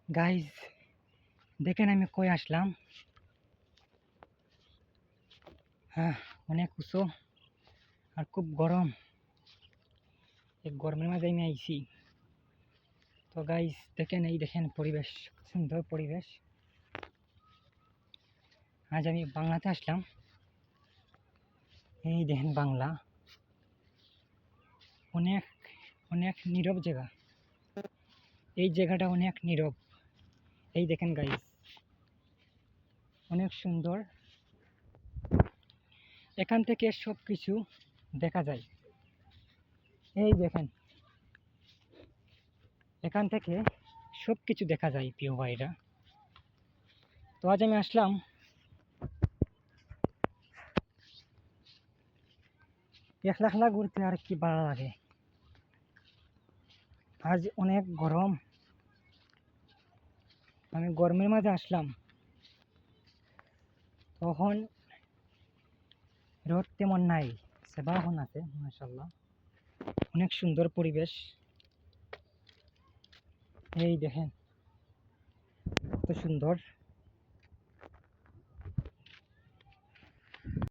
Guys দেখেন আমি কই আসলাম। হ্যাঁ, অনেক উঁচু আর খুব গরম। এই গরমের মাঝে আমি আইছি। তো গাইজ দেখেন, এই দেখেন পরিবেশ, সুন্দর পরিবেশ। আজ আমি বাংলাতে আসলাম। এই দেখেন বাংলা, অনেক অনেক নীরব জায়গা। এই জায়গাটা অনেক নীরব। এই দেখেন গাইজ, অনেক সুন্দর। এখান থেকে সব কিছু দেখা যায়। এই দেখেন, এখান থেকে সব কিছু দেখা যায় প্রিয় ভাইরা। তো আজ আমি আসলাম একলা একলা ঘুরতে, আর কি ভালো লাগে। আজ অনেক গরম, আমি গরমের মাঝে আসলাম। তখন রোদ তেমন নাই, সেবাখন আছে মাশাআল্লাহ। অনেক সুন্দর পরিবেশ। এই দেখেন কত সুন্দর।